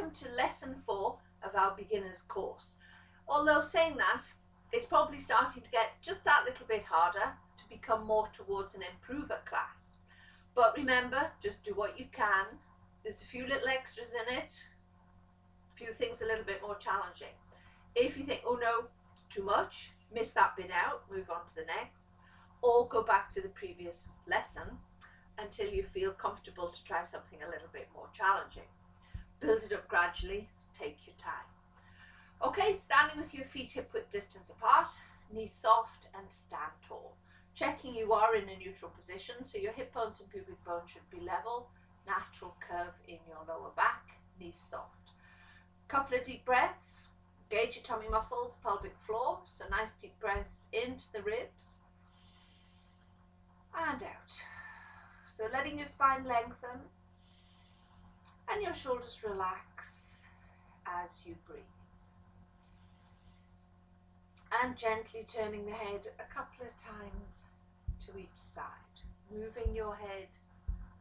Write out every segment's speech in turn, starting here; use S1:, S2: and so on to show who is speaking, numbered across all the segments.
S1: welcome to lesson 4 of our beginners course. Although saying that, it's probably starting to get just that little bit harder to become more towards an improver class. But remember, just do what you can. There's a few little extras in it, a few things a little bit more challenging. If you think, oh no, it's too much, miss that bit out, move on to the next, or go back to the previous lesson until you feel comfortable to try something a little bit more challenging. Build it up gradually, take your time. Okay, standing with your feet hip-width distance apart, knees soft and stand tall. Checking you are in a neutral position, so your hip bones and pubic bone should be level, natural curve in your lower back, knees soft. Couple of deep breaths, engage your tummy muscles, pelvic floor, so nice deep breaths into the ribs and out. So letting your spine lengthen and your shoulders relax as you breathe. And gently turning the head a couple of times to each side, moving your head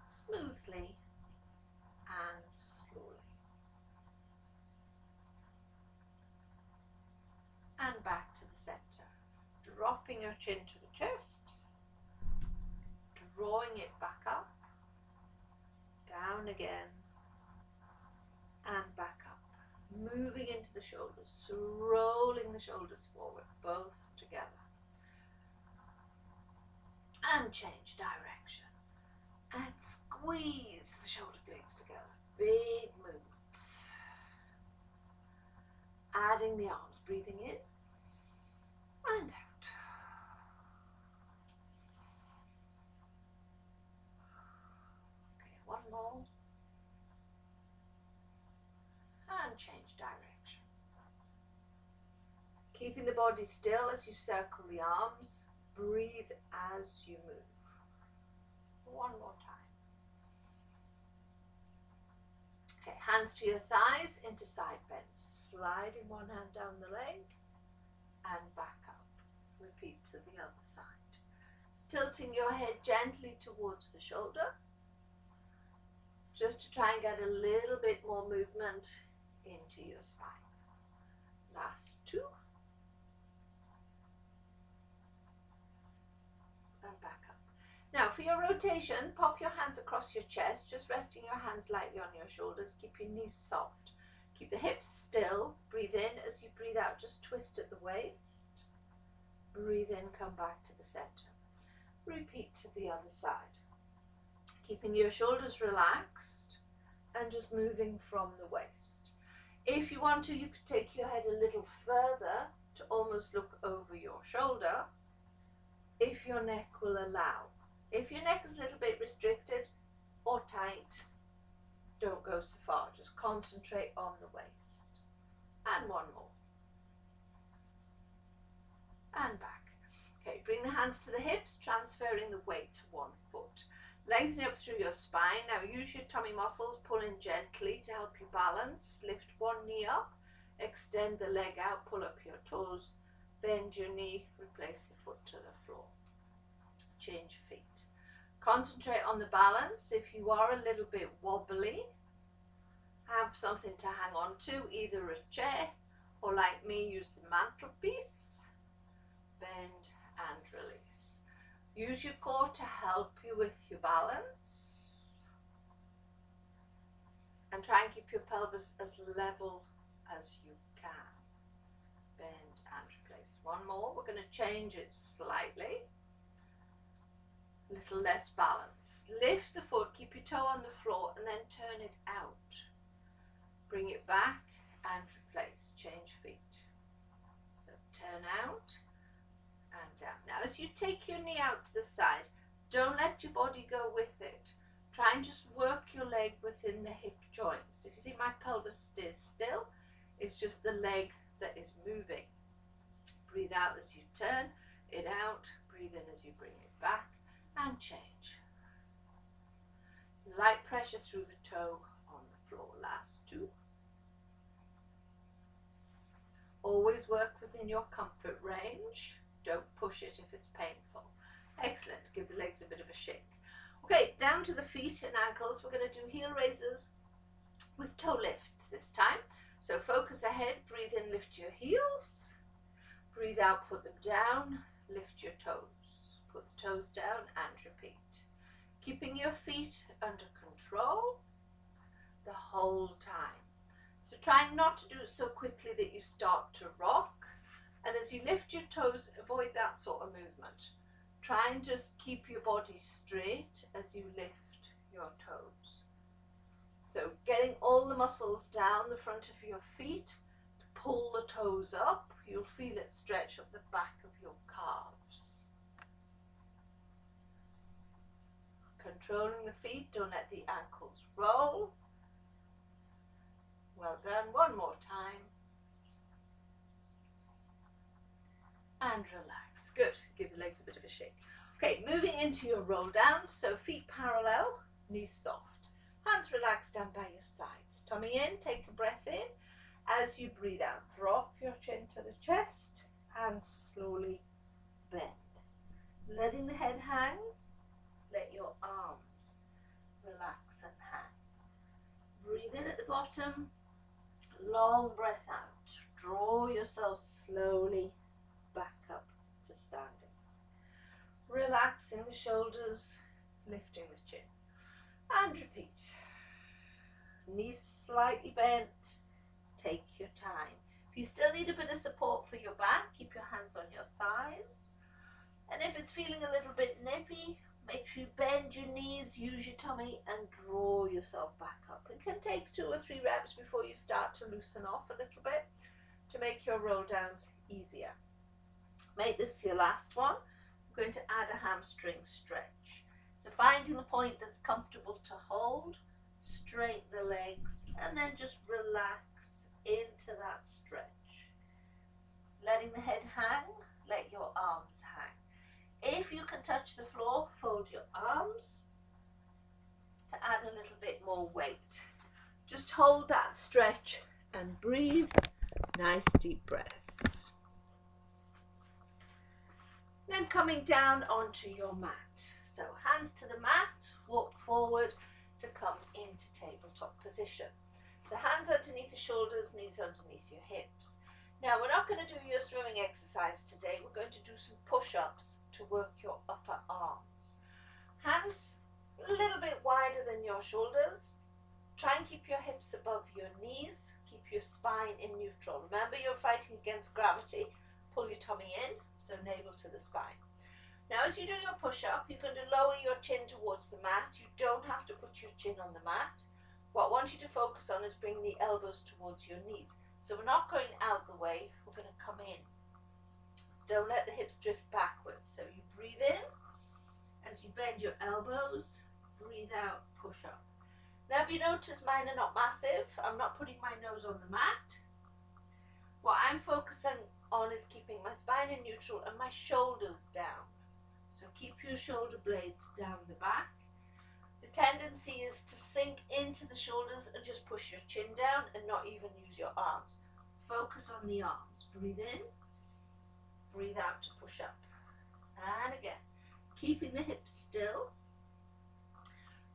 S1: smoothly and slowly. And back to the center, dropping your chin to the chest, drawing it back up, down again, and back up. Moving into the shoulders, rolling the shoulders forward, both together. And change direction. And squeeze the shoulder blades together. Big movements. Adding the arms, breathing in and out. Okay, one more. And change direction. Keeping the body still as you circle the arms. Breathe as you move. One more time. Okay, hands to your thighs into side bends. Sliding one hand down the leg and back up. Repeat to the other side. Tilting your head gently towards the shoulder, just to try and get a little bit more movement into your spine. Last two. And back up. Now for your rotation, pop your hands across your chest, just resting your hands lightly on your shoulders. Keep your knees soft. Keep the hips still. Breathe in. As you breathe out, just twist at the waist. Breathe in, come back to the center. Repeat to the other side. Keeping your shoulders relaxed and just moving from the waist. If you want to, you could take your head a little further to almost look over your shoulder, if your neck will allow. If your neck is a little bit restricted or tight, don't go so far. Just concentrate on the waist. And one more. And back. Okay, bring the hands to the hips, transferring the weight to one foot. Lengthen up through your spine. Now use your tummy muscles, pull in gently to help you balance. Lift one knee up, extend the leg out, pull up your toes, bend your knee, replace the foot to the floor. Change feet. Concentrate on the balance. If you are a little bit wobbly, have something to hang on to, either a chair or like me, use the mantelpiece. Bend and release. Use your core to help you with your balance. And try and keep your pelvis as level as you can. Bend and replace. One more. We're going to change it slightly. A little less balance. Lift the foot, keep your toe on the floor, and then turn it out. Bring it back and replace. Change feet. So turn out and down. Now as you take your knee out to the side, don't let your body go with it. Try and just work your leg within the hip joints. If you see my pelvis stays still, it's just the leg that is moving. Breathe out as you turn it out. Breathe in as you bring it back and change. Light pressure through the toe on the floor. Last two. Always work within your comfort range. Don't push it if it's painful. Excellent. Give the legs a bit of a shake. Okay, down to the feet and ankles. We're going to do heel raises with toe lifts this time. So focus ahead, breathe in, lift your heels, breathe out, put them down, lift your toes, put the toes down and repeat. Keeping your feet under control the whole time. So trying not to do it so quickly that you start to rock, and as you lift your toes, avoid that sort of movement. Try and just keep your body straight as you lift your toes. So getting all the muscles down the front of your feet to pull the toes up. You'll feel it stretch up the back of your calves. Controlling the feet, don't let the ankles roll. Well done, one more time. And relax, good, give the legs a bit of a shake. Okay, moving into your roll down, so feet parallel, knees soft. Hands relaxed down by your sides. Tummy in, take a breath in. As you breathe out, drop your chin to the chest and slowly bend. Letting the head hang, let your arms relax and hang. Breathe in at the bottom, long breath out. Draw yourself slowly back up to standing. Relaxing the shoulders, lifting the chin. And repeat. Knees slightly bent. Take your time. If you still need a bit of support for your back, keep your hands on your thighs. And if it's feeling a little bit nippy, make sure you bend your knees, use your tummy and draw yourself back up. It can take 2 or 3 reps before you start to loosen off a little bit to make your roll downs easier. Make this your last one. I'm going to add a hamstring stretch. So finding the point that's comfortable to hold, straighten the legs and then just relax into that stretch. Letting the head hang, let your arms hang. If you can touch the floor, fold your arms to add a little bit more weight. Just hold that stretch and breathe. Nice deep breaths. Then coming down onto your mat. So hands to the mat, walk forward to come into tabletop position. So hands underneath the shoulders, knees underneath your hips. Now we're not going to do your swimming exercise today. We're going to do some push-ups to work your upper arms. Hands a little bit wider than your shoulders. Try and keep your hips above your knees. Keep your spine in neutral. Remember, you're fighting against gravity. Pull your tummy in, so navel to the spine. Now as you do your push-up, you're going to lower your chin towards the mat. You don't have to put your chin on the mat. What I want you to focus on is bring the elbows towards your knees. So we're not going out the way, we're going to come in. Don't let the hips drift backwards. So you breathe in, as you bend your elbows, breathe out, push up. Now if you notice mine are not massive, I'm not putting my nose on the mat. What I'm focusing on is keeping my spine in neutral and my shoulders down. So keep your shoulder blades down the back. The tendency is to sink into the shoulders and just push your chin down and not even use your arms. Focus on the arms. Breathe in, breathe out to push up. And again, keeping the hips still.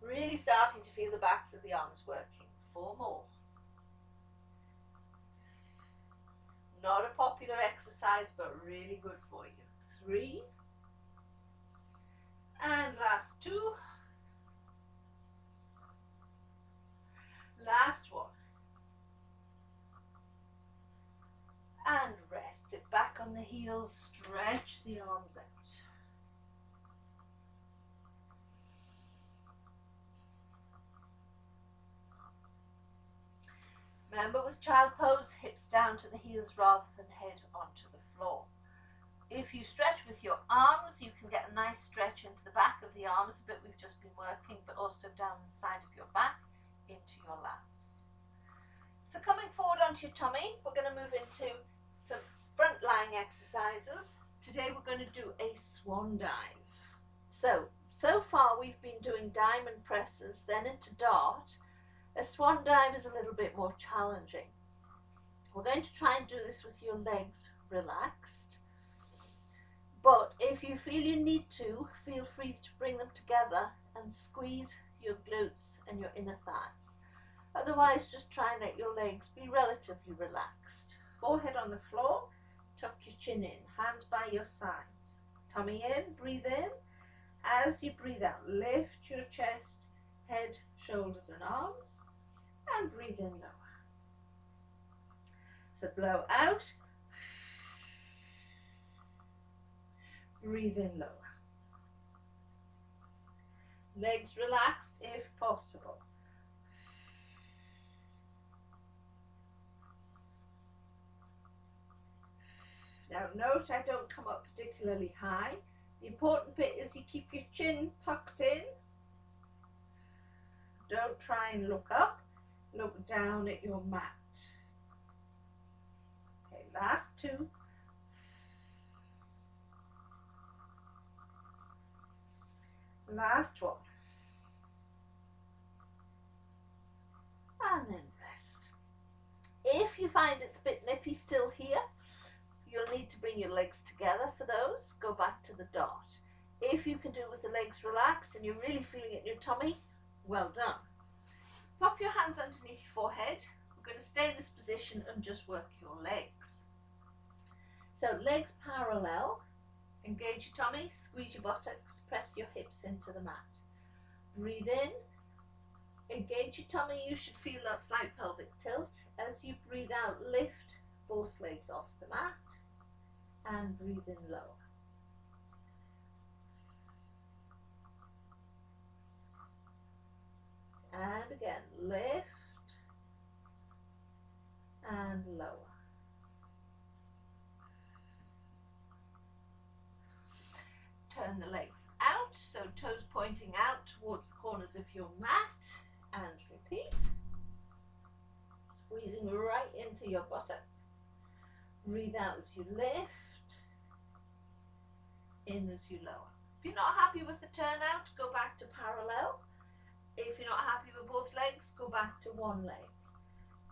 S1: Really starting to feel the backs of the arms working. 4 more. Not a popular exercise, but really good for you. 3. And last 2. Last one. And rest. Sit back on the heels, stretch the arms out. Remember, with child pose, hips down to the heels rather than head onto the floor. If you stretch with your arms, you can get a nice stretch into the back of the arms, a bit we've just been working, but also down the side of your back into your lats. So coming forward onto your tummy, we're going to move into some front lying exercises. Today we're going to do a swan dive. So far we've been doing diamond presses, then into dart. A swan dive is a little bit more challenging. We're going to try and do this with your legs relaxed. But if you feel you need to, feel free to bring them together and squeeze your glutes and your inner thighs. Otherwise, just try and let your legs be relatively relaxed. Forehead on the floor, tuck your chin in, hands by your sides. Tummy in, breathe in. As you breathe out, lift your chest, head, shoulders and arms, and breathe in lower. So blow out, breathe in lower. Legs relaxed if possible. Now note I don't come up particularly high. The important bit is you keep your chin tucked in. Don't try and look up, look down at your mat. Okay, last two. Last one. And then rest. If you find it's a bit nippy still here, you'll need to bring your legs together for those. Go back to the dot. If you can do it with the legs relaxed and you're really feeling it in your tummy, well done. Pop your hands underneath your forehead. We're going to stay in this position and just work your legs. So legs parallel. Engage your tummy, squeeze your buttocks, press your hips into the mat. Breathe in. Engage your tummy. You should feel that slight pelvic tilt. As you breathe out, lift both legs off the mat and breathe in lower. And again, lift and lower. Turn the legs out, so toes pointing out towards the corners of your mat, and repeat. Squeezing right into your buttocks. Breathe out as you lift, in as you lower. If you're not happy with the turnout, go back to parallel. If you're not happy with both legs, go back to one leg.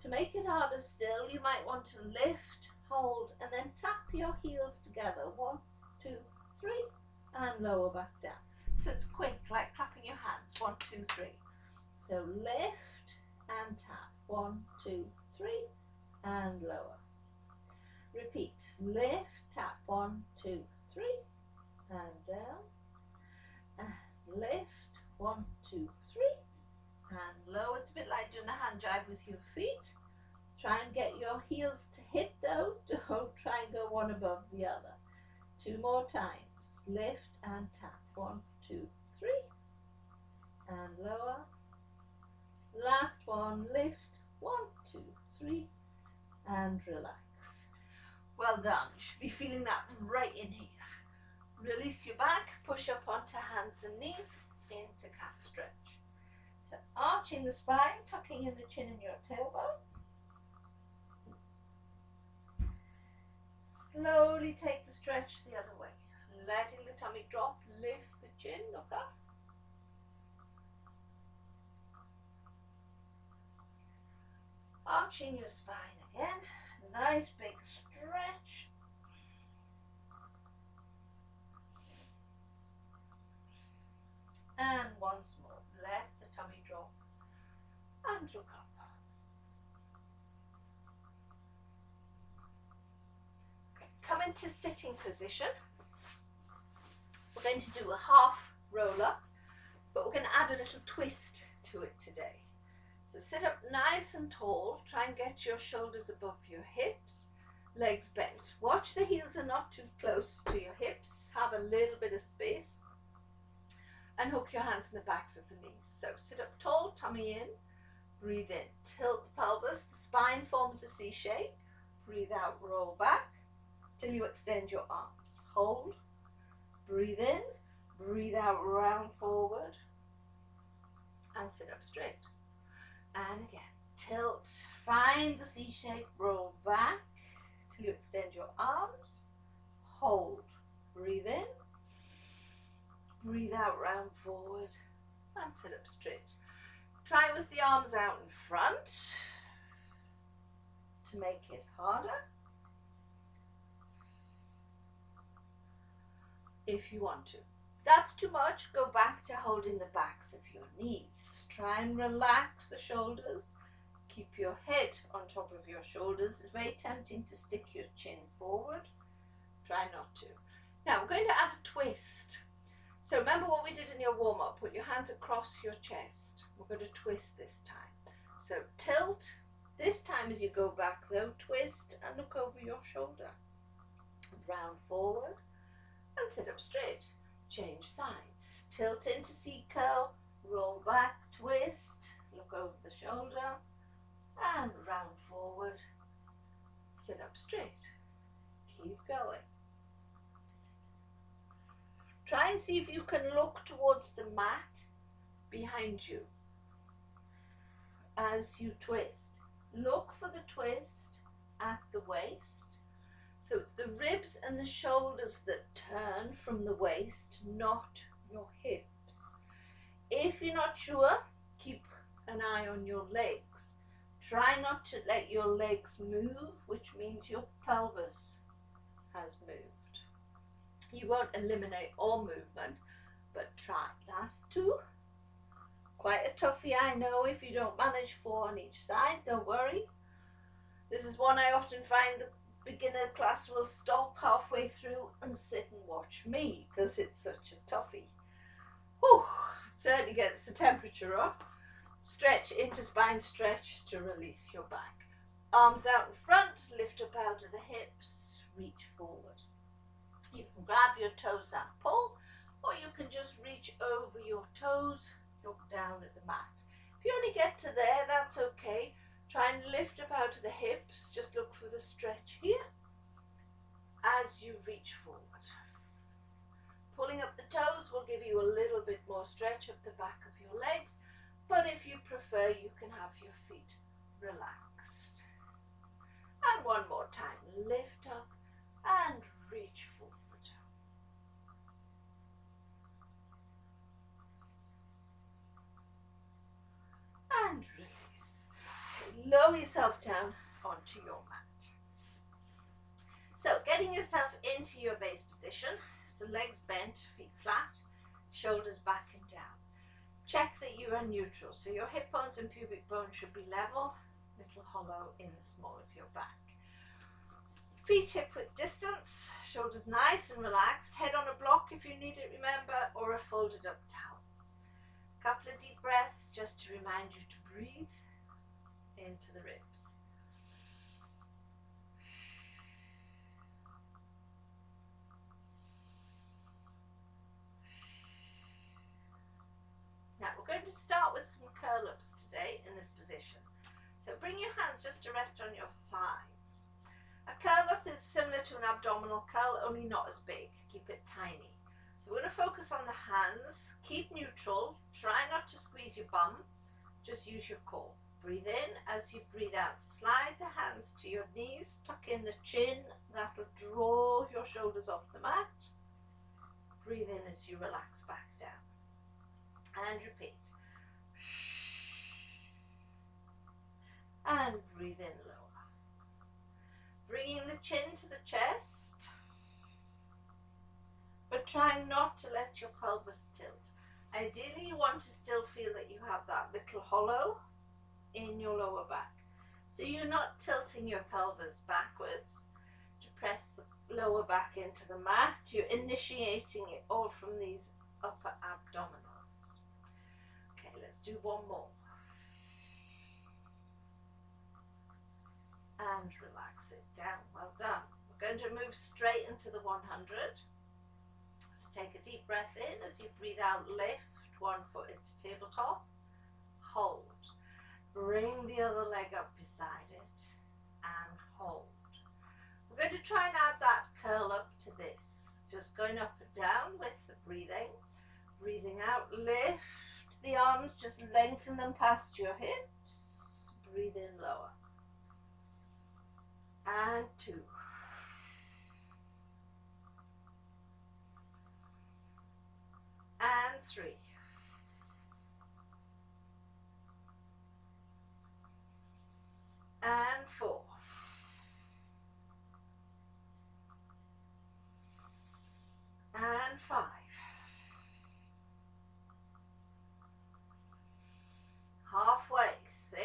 S1: To make it harder still, you might want to lift, hold, and then tap your heels together. 1, 2, 3. And lower back down. So it's quick, like clapping your hands. 1, 2, 3. So lift and tap. 1, 2, 3, and lower. Repeat. Lift, tap. 1, 2, 3, and down. And lift. 1, 2, 3, and lower. It's a bit like doing the hand jive with your feet. Try and get your heels to hit though. Don't try and go one above the other. 2 more times. Lift and tap. 1, 2, 3, and lower. Last one. Lift. 1, 2, 3, and relax. Well done. You should be feeling that right in here. Release your back. Push up onto hands and knees into calf stretch. So arching the spine, tucking in the chin in your tailbone. Slowly take the stretch the other way. Letting the tummy drop, lift the chin, look up. Arching your spine again, nice big stretch. And once more, let the tummy drop and look up. Okay, come into sitting position. We're going to do a half roll up, but we're going to add a little twist to it today. So sit up nice and tall, try and get your shoulders above your hips, legs bent. Watch the heels are not too close to your hips, have a little bit of space, and hook your hands in the backs of the knees. So sit up tall, tummy in, breathe in, tilt the pelvis, the spine forms a C shape, breathe out, roll back, till you extend your arms, hold. Breathe in, breathe out, round forward, and sit up straight. And again, tilt, find the C shape, roll back till you extend your arms, hold, breathe in, breathe out, round forward, and sit up straight. Try with the arms out in front to make it harder. If you want to. If that's too much, go back to holding the backs of your knees. Try and relax the shoulders, Keep your head on top of your shoulders. It's very tempting to stick your chin forward. Try not to. Now we're going to add a twist. So remember what we did in your warm-up. Put your hands across your chest. We're going to twist this time. So tilt. This time as you go back though, twist and look over your shoulder. Round forward and sit up straight. Change sides. Tilt into C curl, roll back, twist, look over the shoulder and round forward. Sit up straight. Keep going. Try and see if you can look towards the mat behind you as you twist. Look for the twist at the waist. So it's the ribs and the shoulders that turn from the waist, not your hips. If you're not sure, keep an eye on your legs. Try not to let your legs move, which means your pelvis has moved. You won't eliminate all movement, but try. Last two. Quite a toughie, I know. If you don't manage 4 on each side, don't worry. This is one I often find the beginner class will stop halfway through and sit and watch me because it's such a toughie. Whew, it certainly gets the temperature up. Stretch into spine stretch to release your back. Arms out in front, lift up out of the hips, reach forward. You can grab your toes and pull, or you can just reach over your toes, look down at the mat. If you only get to there, that's okay. Try and lift up out of the hips, just look for the stretch here as you reach forward. Pulling up the toes will give you a little bit more stretch up the back of your legs, but if you prefer, you can have your feet relaxed. And one more time, lift up and reach forward. And release. Lower yourself down onto your mat. So getting yourself into your base position, so legs bent, feet flat, shoulders back and down. Check that you are neutral, so your hip bones and pubic bone should be level, little hollow in the small of your back. Feet hip width distance, shoulders nice and relaxed, head on a block if you need it, remember, or a folded up towel. Couple of deep breaths just to remind you to breathe into the ribs. Now we're going to start with some curl ups today in this position. So bring your hands just to rest on your thighs. A curl up is similar to an abdominal curl, only not as big. Keep it tiny. So we're going to focus on the hands. Keep neutral. Try not to squeeze your bum. Just use your core. Breathe in. As you breathe out, slide the hands to your knees. Tuck in the chin. That will draw your shoulders off the mat. Breathe in as you relax back down. And repeat. And breathe in lower. Bringing the chin to the chest, but trying not to let your pelvis tilt. Ideally, you want to still feel that you have that little hollow in your lower back. So you're not tilting your pelvis backwards to press the lower back into the mat. You're initiating it all from these upper abdominals. Okay, let's do one more. And relax it down. Well done. We're going to move straight into the 100. So take a deep breath in. As you breathe out, lift one foot into tabletop. Hold. Bring the other leg up beside it and hold. We're going to try and add that curl up to this. Just going up and down with the breathing. Breathing out, lift the arms, just lengthen them past your hips. Breathe in lower. And 2. And 3. And 4. And 5. Halfway, 6.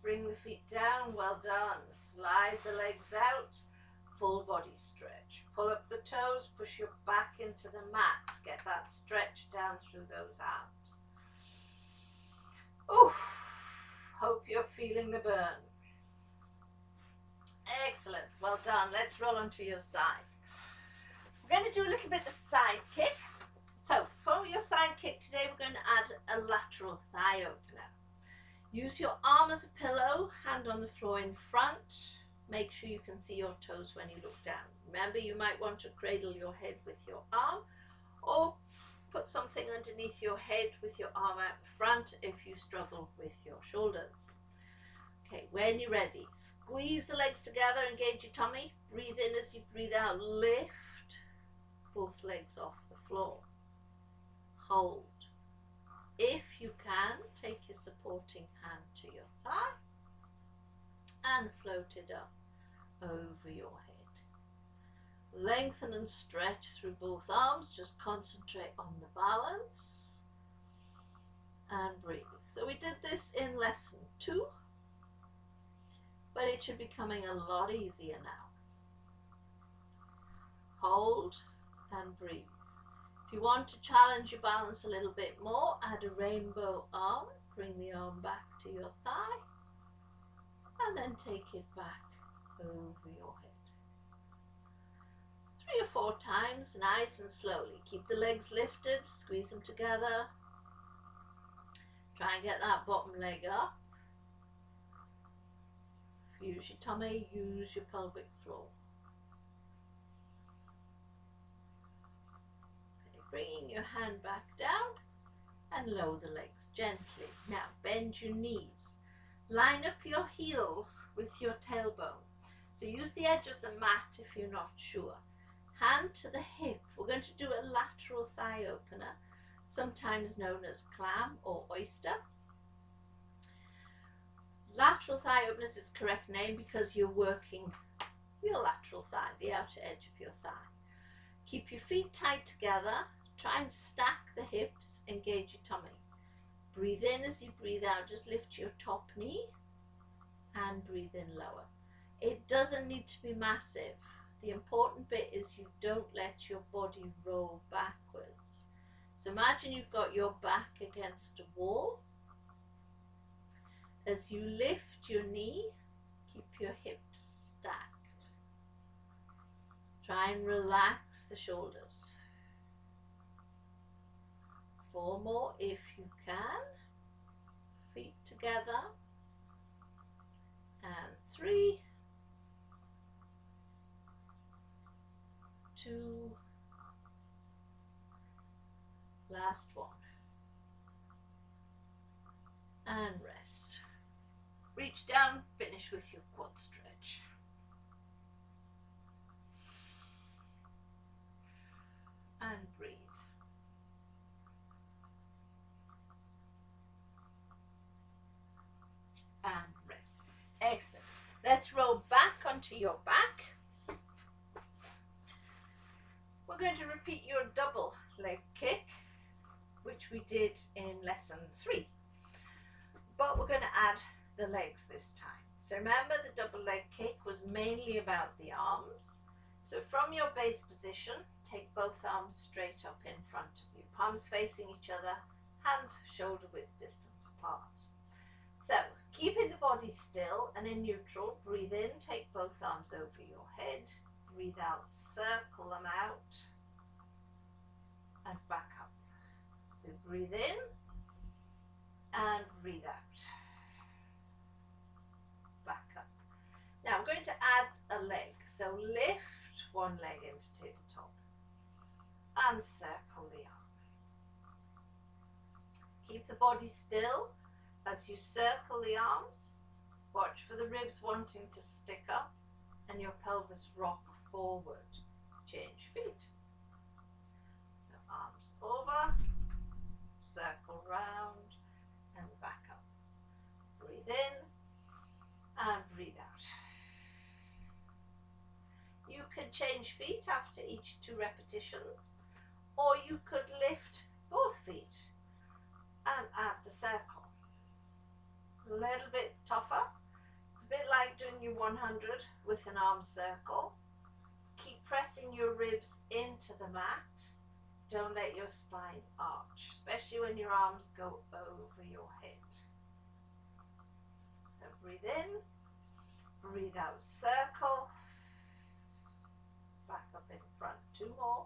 S1: bring the feet down, well done. Slide the legs out, full body stretch. Pull up the toes, push your back into the mat. Get that stretch down through those arms. Oof, hope you're feeling the burn. Excellent, well done. Let's roll onto your side. We're going to do a little bit of side kick. So for your side kick today, we're going to add a lateral thigh opener. Use your arm as a pillow, hand on the floor in front. Make sure you can see your toes when you look down. Remember, you might want to cradle your head with your arm, or put something underneath your head with your arm out the front if you struggle with your shoulders. Okay, when you're ready, squeeze the legs together, engage your tummy. Breathe in as you breathe out. Lift both legs off the floor. Hold. If you can, take your supporting hand to your thigh and float it up over your head. Lengthen and stretch through both arms. Just concentrate on the balance and breathe. So we did this in lesson 2, but it should be coming a lot easier now. Hold and breathe. If you want to challenge your balance a little bit more, add a rainbow arm. Bring the arm back to your thigh and then take it back over your head. 3 or 4 times, nice and slowly. Keep the legs lifted, squeeze them together. Try and get that bottom leg up. Use your tummy, use your pelvic floor. Bringing your hand back down and lower the legs gently. Now bend your knees. Line up your heels with your tailbone. So use the edge of the mat if you're not sure. Hand to the hip. We're going to do a lateral thigh opener, sometimes known as clam or oyster. Lateral thigh opener is its correct name because you're working your lateral thigh, the outer edge of your thigh. Keep your feet tight together. Try and stack the hips, engage your tummy. Breathe in as you breathe out, just lift your top knee and breathe in lower. It doesn't need to be massive. The important bit is you don't let your body roll backwards. So imagine you've got your back against a wall. As you lift your knee, keep your hips stacked. Try and relax the shoulders. 4 more if you can. Feet together. And 3, 2, last one. And rest. Reach down, finish with your quad stretch. And breathe. And rest. Excellent. Let's roll back onto your back. We're going to repeat your double leg kick, which we did in lesson 3. But we're going to add the legs this time. So remember, the double leg kick was mainly about the arms. So from your base position, take both arms straight up in front of you, palms facing each other, hands shoulder width distance apart. So keeping the body still and in neutral, breathe in, take both arms over your head, breathe out, circle them out and back up. So breathe in and breathe out, back up. Now I'm going to add a leg, so lift one leg into tabletop and circle the arm. Keep the body still as you circle the arms. Watch for the ribs wanting to stick up and your pelvis rock forward. Change feet. So arms over, circle round and back up. Breathe in and breathe out. You could change feet after each 2 repetitions, or you could lift both feet and add the circle. A little bit tougher, you 100 with an arm circle. Keep pressing your ribs into the mat. Don't let your spine arch, especially when your arms go over your head. So breathe in, breathe out, circle. Back up in front, 2 more.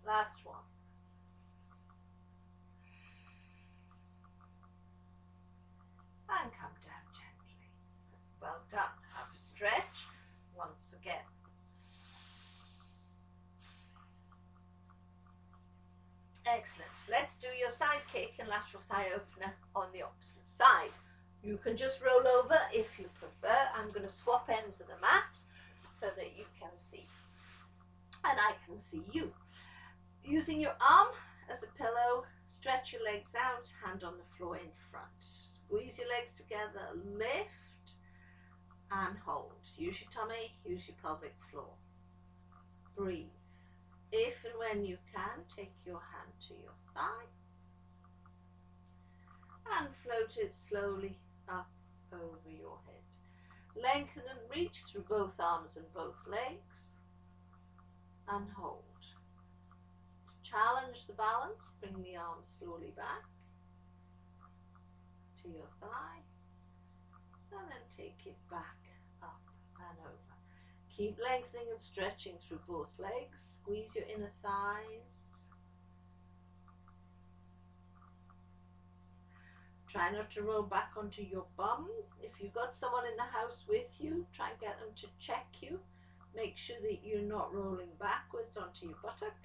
S1: Last one. And come down gently. Well done. Have a stretch once again. Excellent. Let's do your side kick and lateral thigh opener on the opposite side. You can just roll over if you prefer. I'm going to swap ends of the mat so that you can see and I can see you. Using your arm as a pillow, stretch your legs out, hand on the floor in front. Squeeze your legs together, lift and hold. Use your tummy, use your pelvic floor. Breathe. If and when you can, take your hand to your thigh and float it slowly up over your head. Lengthen and reach through both arms and both legs and hold. To challenge the balance, bring the arms slowly back to your thigh and then take it back up and over. Keep lengthening and stretching through both legs. Squeeze your inner thighs. Try not to roll back onto your bum. If you've got someone in the house with you, try and get them to check you. Make sure that you're not rolling backwards onto your buttock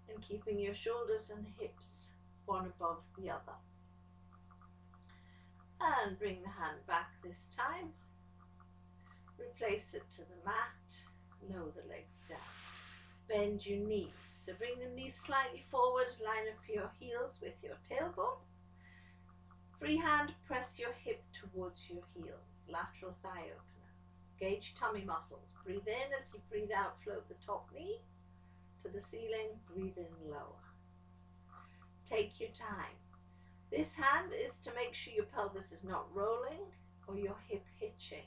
S1: and keeping your shoulders and hips one above the other. And bring the hand back this time. Replace it to the mat, lower the legs down. Bend your knees. So bring the knees slightly forward, line up your heels with your tailbone. Free hand, press your hip towards your heels. Lateral thigh opener. Gauge your tummy muscles. Breathe in as you breathe out, float the top knee to the ceiling. Breathe in lower. Take your time. This hand is to make sure your pelvis is not rolling or your hip hitching.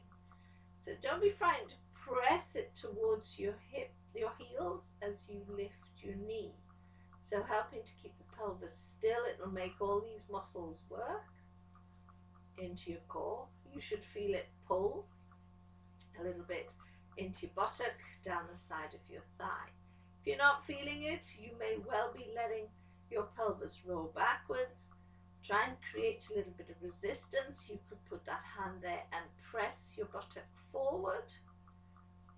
S1: So don't be frightened to press it towards your hip, your heels as you lift your knee. So helping to keep the pelvis still, it will make all these muscles work into your core. You should feel it pull a little bit into your buttock, down the side of your thigh. If you're not feeling it, you may well be letting your pelvis roll backwards. Try and create a little bit of resistance. You could put that hand there and press your buttock forward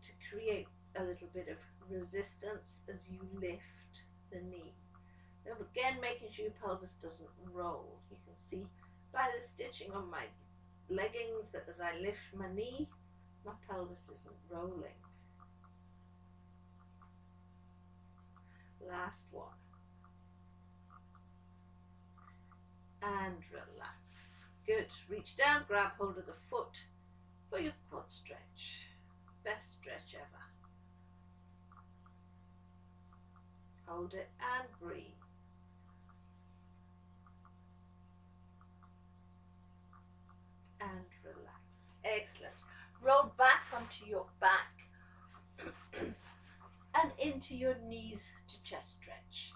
S1: to create a little bit of resistance as you lift the knee. Now again, making sure your pelvis doesn't roll. You can see by the stitching on my leggings that as I lift my knee, my pelvis isn't rolling. Last one. And relax. Good. Reach down, grab hold of the foot for your quad stretch. Best stretch ever. Hold it and breathe. And relax. Excellent. Roll back onto your back and into your knees to chest stretch,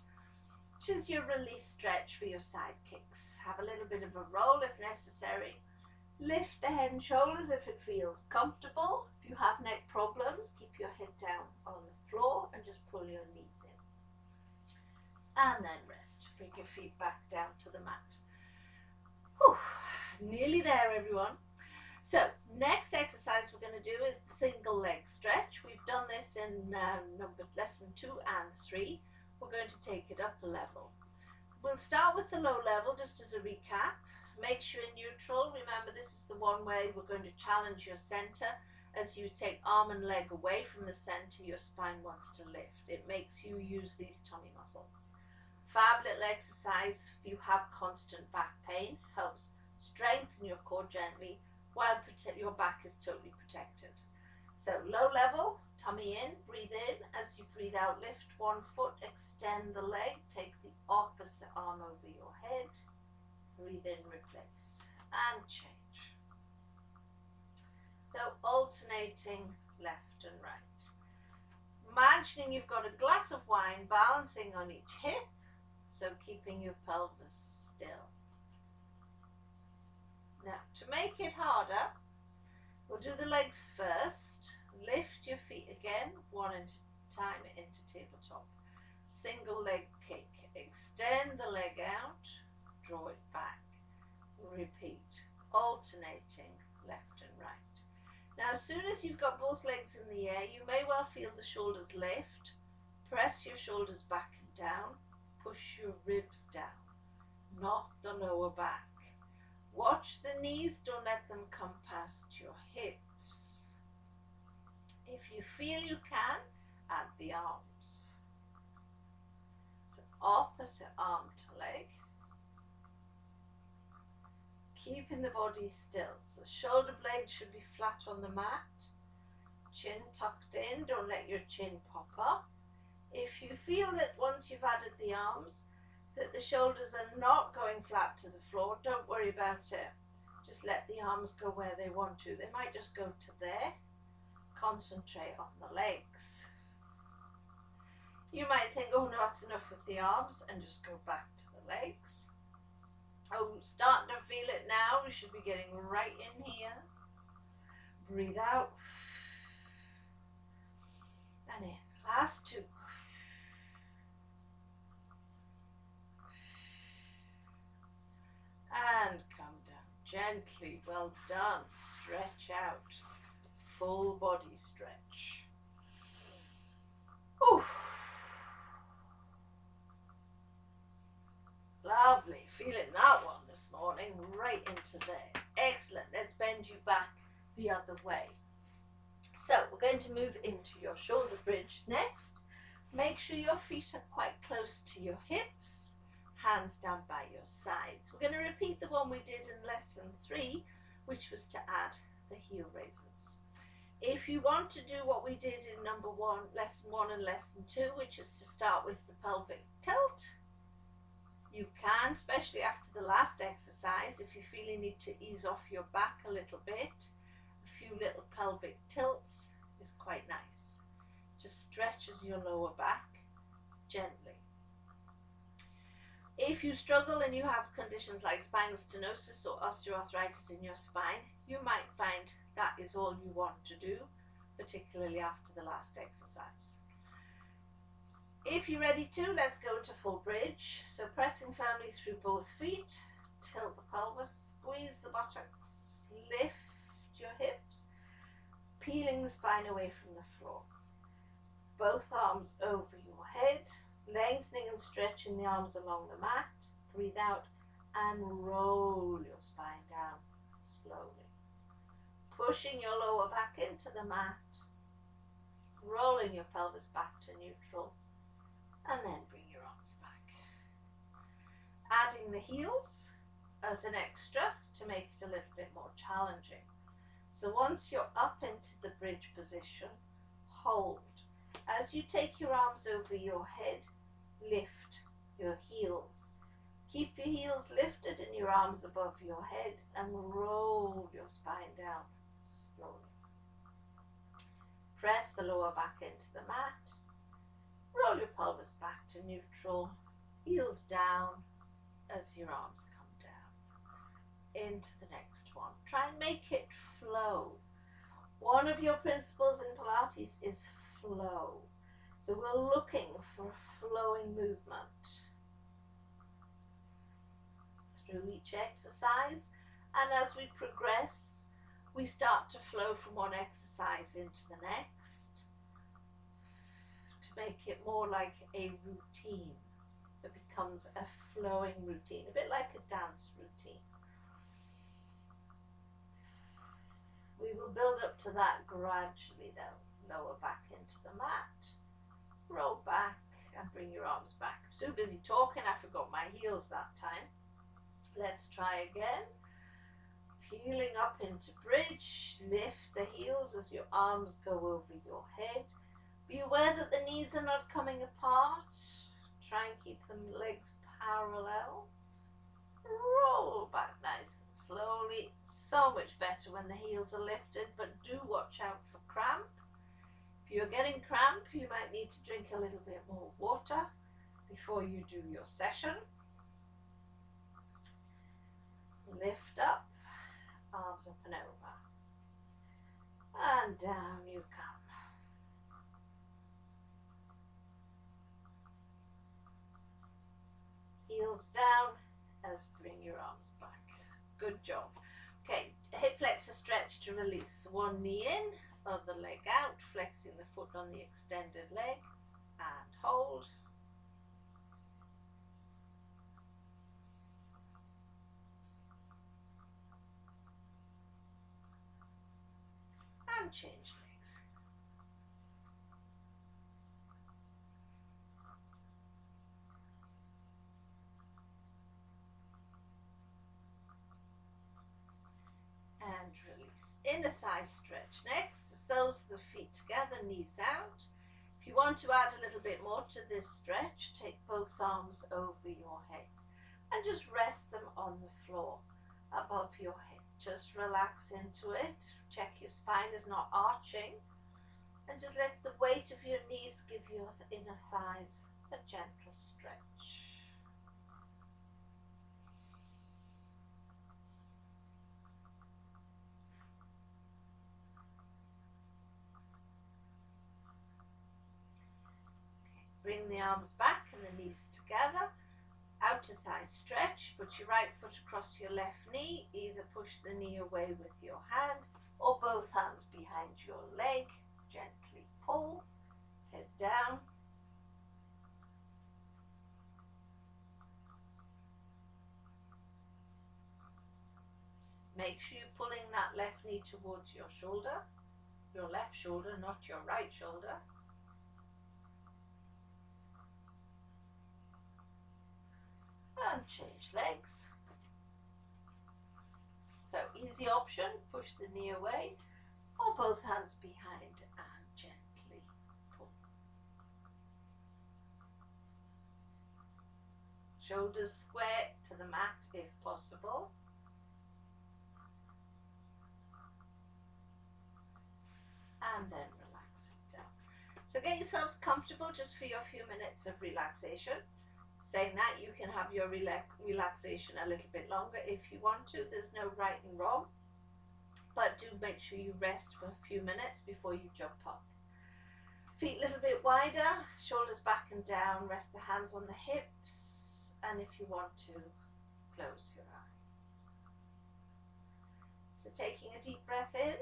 S1: which is your release stretch for your side kicks. Have a little bit of a roll if necessary. Lift the head and shoulders if it feels comfortable. If you have neck problems, keep your head down on the floor and just pull your knees in. And then rest. Bring your feet back down to the mat. Whew, nearly there, everyone. So next exercise we're going to do is the single leg stretch. We've done this in lesson 2 and 3. We're going to take it up a level. We'll start with the low level just as a recap. Make sure you're neutral. Remember, this is the one where we're going to challenge your center. As you take arm and leg away from the center, your spine wants to lift. It makes you use these tummy muscles. Fab little exercise if you have constant back pain. Helps strengthen your core gently while your back is totally protected. So low level, tummy in, breathe in. As you breathe out, lift one foot, extend the leg, take the opposite arm over your head. breathe in, replace, and change. So alternating left and right. Imagining you've got a glass of wine balancing on each hip, so keeping your pelvis still. Now, to make it harder, we'll do the legs first. Lift your feet again, one at a time into tabletop. Single leg kick. Extend the leg out, draw it back. Repeat, alternating left and right. Now, as soon as you've got both legs in the air, you may well feel the shoulders lift. Press your shoulders back and down. Push your ribs down, not the lower back. Watch the knees, don't let them come past your hips. If you feel you can, add the arms. So opposite arm to leg. Keeping the body still. So the shoulder blades should be flat on the mat. Chin tucked in, don't let your chin pop up. If you feel that once you've added the arms, that the shoulders are not going flat to the floor, don't worry about it. Just let the arms go where they want to. They might just go to there. Concentrate on the legs. You might think, oh no, that's enough with the arms, and just go back to the legs. Oh, starting to feel it now. We should be getting right in here. Breathe out. And in. Last two. And come down gently. Well done. Stretch out. Full body stretch. Oof. Lovely. Feeling that one this morning. Right into there. Excellent. Let's bend you back the other way. So we're going to move into your shoulder bridge next. Make sure your feet are quite close to your hips. Hands down by your sides. We're going to repeat the one we did in lesson 3, which was to add the heel raises. If you want to do what we did in lesson 1 and lesson 2, which is to start with the pelvic tilt, you can, especially after the last exercise. If you feel you need to ease off your back a little bit, a few little pelvic tilts is quite nice. Just stretches your lower back gently. If you struggle and you have conditions like spinal stenosis or osteoarthritis in your spine, you might find that is all you want to do, particularly after the last exercise. If you're ready to, let's go to full bridge. So pressing firmly through both feet, tilt the pelvis, squeeze the buttocks, lift your hips, peeling the spine away from the floor. Both arms over your head, lengthening and stretching the arms along the mat. Breathe out and roll your spine down slowly. Pushing your lower back into the mat, rolling your pelvis back to neutral, and then bring your arms back. Adding the heels as an extra to make it a little bit more challenging. So once you're up into the bridge position, hold. As you take your arms over your head, lift your heels. Keep your heels lifted and your arms above your head and roll your spine down slowly. Press the lower back into the mat. Roll your pelvis back to neutral. Heels down as your arms come down. Into the next one. Try and make it flow. One of your principles in Pilates is flow. So we're looking for flowing movement through each exercise, and as we progress we start to flow from one exercise into the next to make it more like a routine. It becomes a flowing routine, a bit like a dance routine. We will build up to that gradually though. Lower back into the mat, roll back and bring your arms back. I'm so busy talking I forgot my heels that time. Let's try again. Peeling up into bridge, lift the heels as your arms go over your head. Be aware that the knees are not coming apart. Try and keep the legs parallel. Roll be so much better when the heels are lifted, but do watch out for cramp. If you're getting cramp, you might need to drink a little bit more water before you do your session. Lift up, arms up and over, and down you come. Heels down as bring your arms back. Good job. Okay, hip flexor stretch to release. One knee in, other leg out, flexing the foot on the extended leg, and hold. And change legs. And release. Inner thigh stretch next. Soles of the feet together, knees out. If you want to add a little bit more to this stretch, take both arms over your head and just rest them on the floor above your head. Just relax into it. Check your spine is not arching, and just let the weight of your knees give your inner thighs a gentle stretch. Bring the arms back and the knees together. Outer thigh stretch. Put your right foot across your left knee. Either push the knee away with your hand or both hands behind your leg. Gently pull. Head down. Make sure you're pulling that left knee towards your shoulder. Your left shoulder, not your right shoulder. And change legs. So easy option, push the knee away or both hands behind and gently pull. Shoulders square to the mat if possible. And then relax it down. So get yourselves comfortable just for your few minutes of relaxation. Saying that, you can have your relaxation a little bit longer if you want to. There's no right and wrong, but do make sure you rest for a few minutes before you jump up. Feet a little bit wider, shoulders back and down. Rest the hands on the hips, and if you want to, close your eyes. So taking a deep breath in.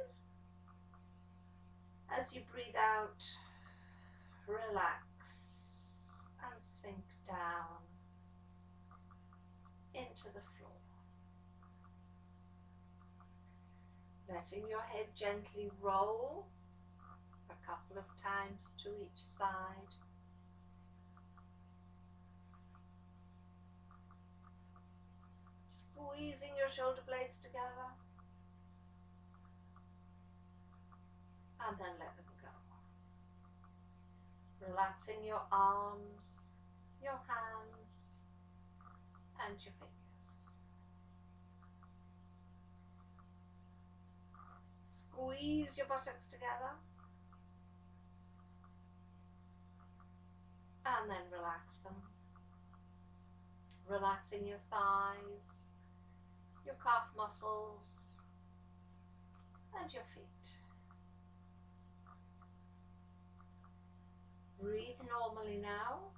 S1: As you breathe out, relax and sink down into the floor. Letting your head gently roll a couple of times to each side. Squeezing your shoulder blades together. And then let them go. Relaxing your arms, your hands, and your fingers. Squeeze your buttocks together. And then relax them. Relaxing your thighs, your calf muscles, and your feet. Breathe normally now.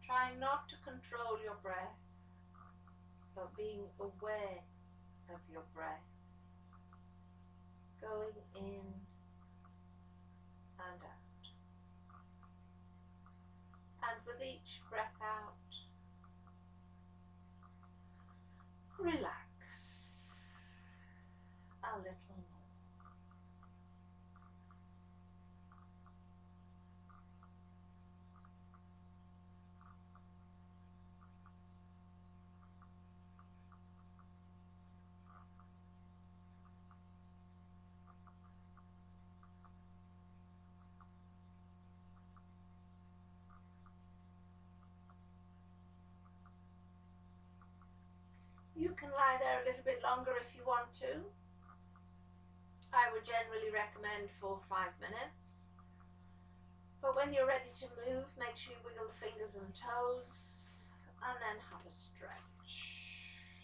S1: Trying not to control your breath, but being aware of your breath, going in and out. And with each breath out, relax a little more. can lie there a little bit longer if you want to. I would generally recommend 4 or 5 minutes. But when you're ready to move, make sure you wiggle the fingers and toes and then have a stretch.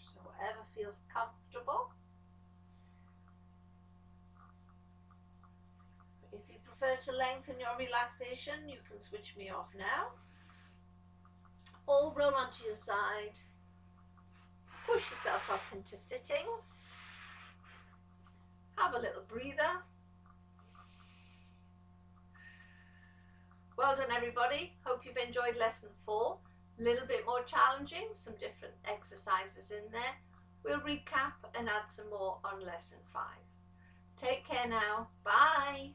S1: So whatever feels comfortable. If you prefer to lengthen your relaxation, you can switch me off now. Or roll onto your side. Push yourself up into sitting. Have a little breather. Well done, everybody. Hope you've enjoyed lesson 4. A little bit more challenging, some different exercises in there. We'll recap and add some more on lesson 5. Take care now. Bye.